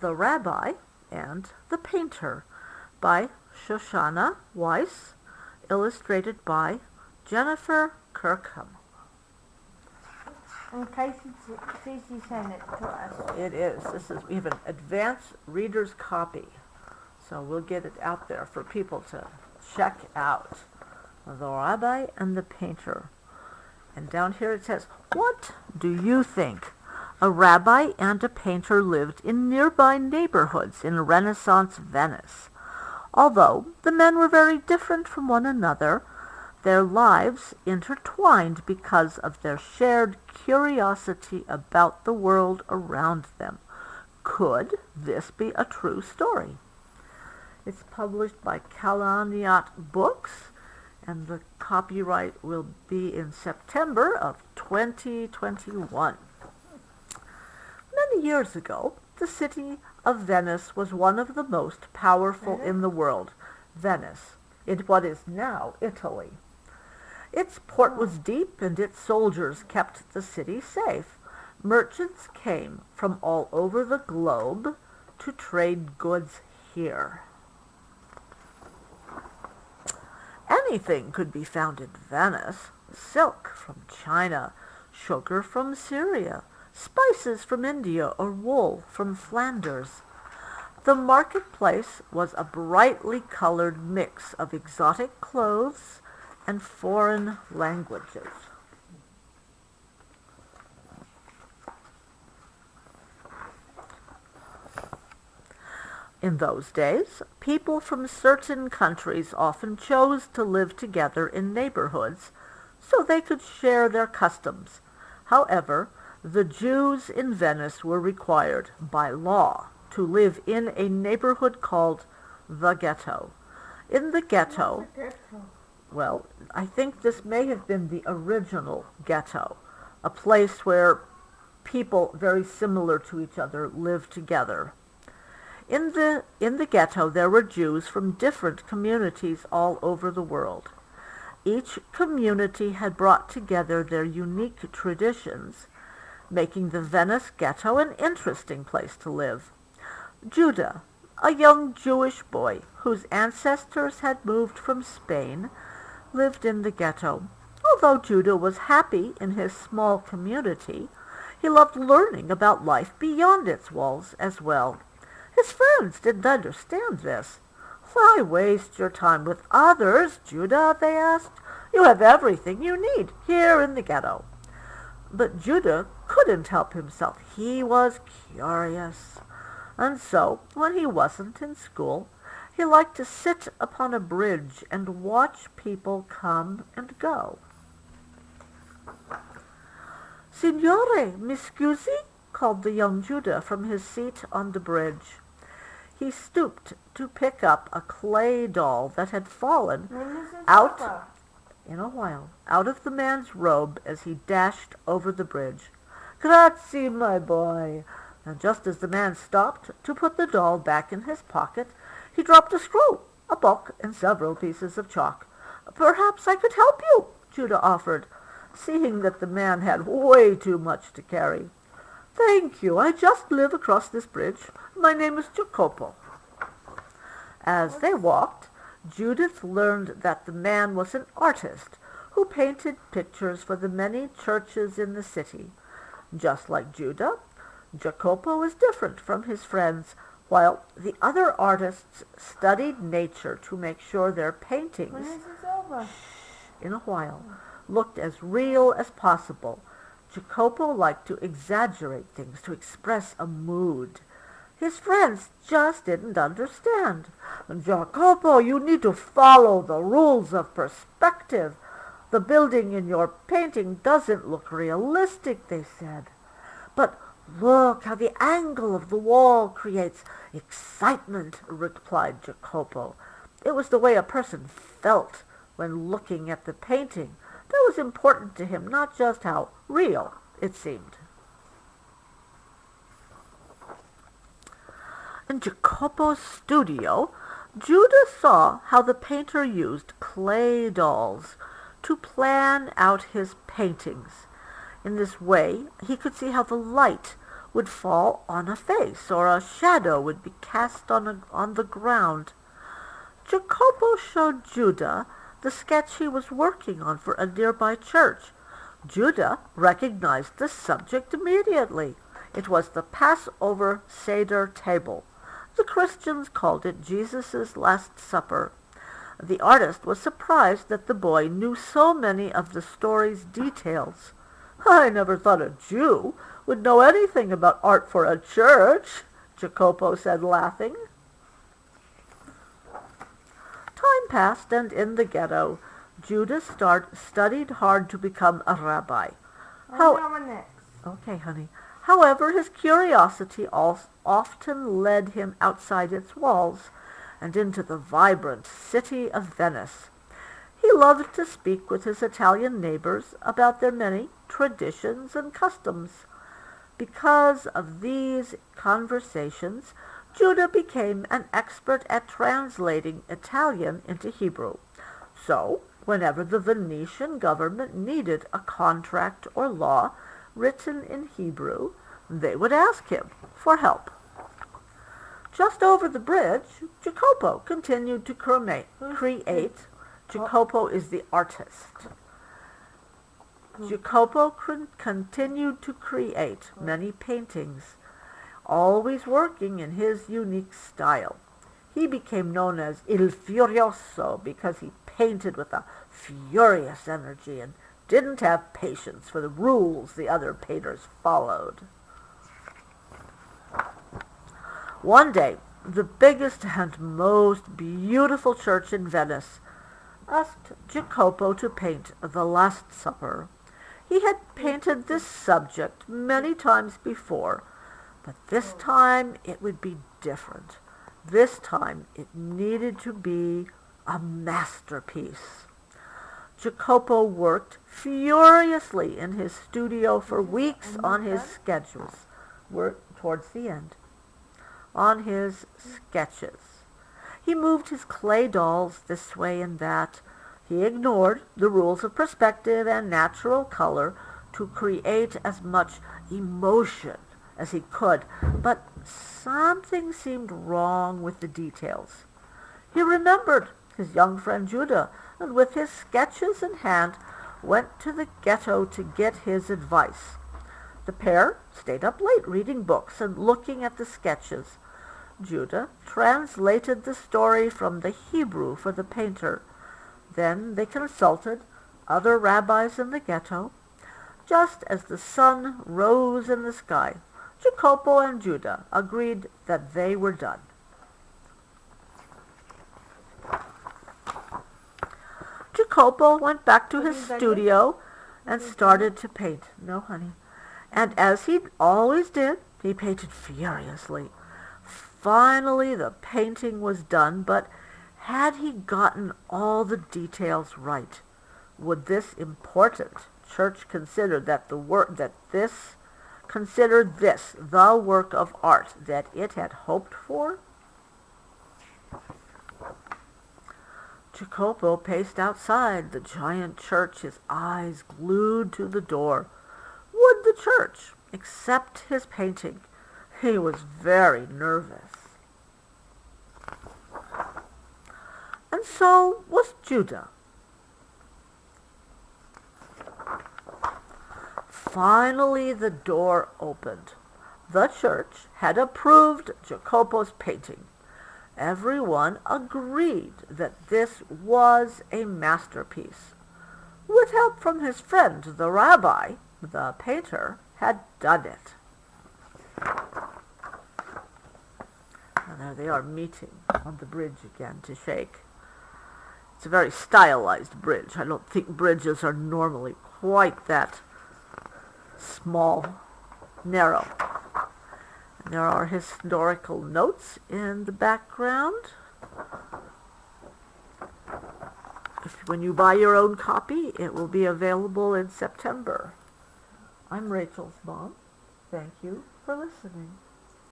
The Rabbi and the Painter by Shoshana Weiss, illustrated by Jennifer Kirkham. And Casey sent it to us. It is. We have an advanced reader's copy, so we'll get it out there for people to check out. The Rabbi and the Painter. And down here it says, "What do you think? A rabbi and a painter lived in nearby neighborhoods in Renaissance Venice. Although the men were very different from one another, their lives intertwined because of their shared curiosity about the world around them. Could this be a true story?" It's published by Kalaniot Books, and the copyright will be in September of 2021. Many years ago, the city of Venice was one of the most powerful in the world. Venice, in what is now Italy. Its port was deep, and its soldiers kept the city safe. Merchants came from all over the globe to trade goods here. Anything could be found in Venice: silk from China, sugar from Syria, spices from India, or wool from Flanders. The marketplace was a brightly colored mix of exotic clothes and foreign languages. In those days, people from certain countries often chose to live together in neighborhoods so they could share their customs. However, the Jews in Venice were required by law to live in a neighborhood called the ghetto. In the ghetto, well, I think this may have been the original ghetto, a place where people very similar to each other lived together. In the ghetto, there were Jews from different communities all over the world. Each community had brought together their unique traditions, making the Venice ghetto an interesting place to live. Judah, a young Jewish boy whose ancestors had moved from Spain, lived in the ghetto. Although Judah was happy in his small community, he loved learning about life beyond its walls as well. His friends didn't understand this. "Why waste your time with others, Judah?" they asked. "You have everything you need here in the ghetto." But Judah couldn't help himself. He was curious. And so, when he wasn't in school, he liked to sit upon a bridge and watch people come and go. "Signore, mi scusi?" called the young Judah from his seat on the bridge. He stooped to pick up a clay doll that had fallen out of the man's robe as he dashed over the bridge. "Grazie, my boy." And just as the man stopped to put the doll back in his pocket, he dropped a screw, a book, and several pieces of chalk. "Perhaps I could help you," Judah offered, seeing that the man had way too much to carry. "Thank you. I just live across this bridge. My name is Jacopo." As they walked, Judith learned that the man was an artist who painted pictures for the many churches in the city. Just like Judah, Jacopo was different from his friends. While the other artists studied nature to make sure their paintings, looked as real as possible, Jacopo liked to exaggerate things to express a mood. His friends just didn't understand. "Jacopo, you need to follow the rules of perspective. The building in your painting doesn't look realistic," they said. "But look how the angle of the wall creates excitement," replied Jacopo. It was the way a person felt when looking at the painting that was important to him, not just how real it seemed. In Jacopo's studio, Judah saw how the painter used clay dolls to plan out his paintings. In this way, he could see how the light would fall on a face, or a shadow would be cast on the ground. Jacopo showed Judah the sketch he was working on for a nearby church. Judah recognized the subject immediately. It was the Passover Seder table. The Christians called it Jesus' Last Supper. The artist was surprised that the boy knew so many of the story's details. "I never thought a Jew would know anything about art for a church," Jacopo said, laughing. Time passed, and in the ghetto, Judah studied hard to become a rabbi. Okay, honey. However, his curiosity often led him outside its walls and into the vibrant city of Venice. He loved to speak with his Italian neighbors about their many traditions and customs. Because of these conversations, Judah became an expert at translating Italian into Hebrew. So, whenever the Venetian government needed a contract or law written in Hebrew, they would ask him for help. Just over the bridge, Jacopo continued to create. Jacopo is the artist. Jacopo continued to create many paintings, always working in his unique style. He became known as Il Furioso because he painted with a furious energy and didn't have patience for the rules the other painters followed. One day, the biggest and most beautiful church in Venice asked Jacopo to paint the Last Supper. He had painted this subject many times before, but this time it would be different. This time it needed to be a masterpiece. Jacopo worked furiously in his studio for weeks on his sketches. We're towards the end. On his sketches. He moved his clay dolls this way and that. He ignored the rules of perspective and natural color to create as much emotion as he could, but something seemed wrong with the details. He remembered his young friend Judah, and with his sketches in hand, went to the ghetto to get his advice. The pair stayed up late reading books and looking at the sketches. Judah translated the story from the Hebrew for the painter. Then they consulted other rabbis in the ghetto. Just as the sun rose in the sky, Jacopo and Judah agreed that they were done. Jacopo went back to his studio and started to paint. No, honey. And as he always did, he painted furiously. Finally, the painting was done, but had he gotten all the details right? Would this important church consider the work of art that it had hoped for? Jacopo paced outside the giant church, his eyes glued to the door. Would the church accept his painting? He was very nervous. And so was Judah. Finally, the door opened. The church had approved Jacopo's painting. Everyone agreed that this was a masterpiece. With help from his friend, the rabbi, the painter had done it. And there they are meeting on the bridge again to shake. It's a very stylized bridge. I don't think bridges are normally quite that small, narrow. And there are historical notes in the background. When you buy your own copy, it will be available in September. I'm Rachel's mom. Thank you for listening.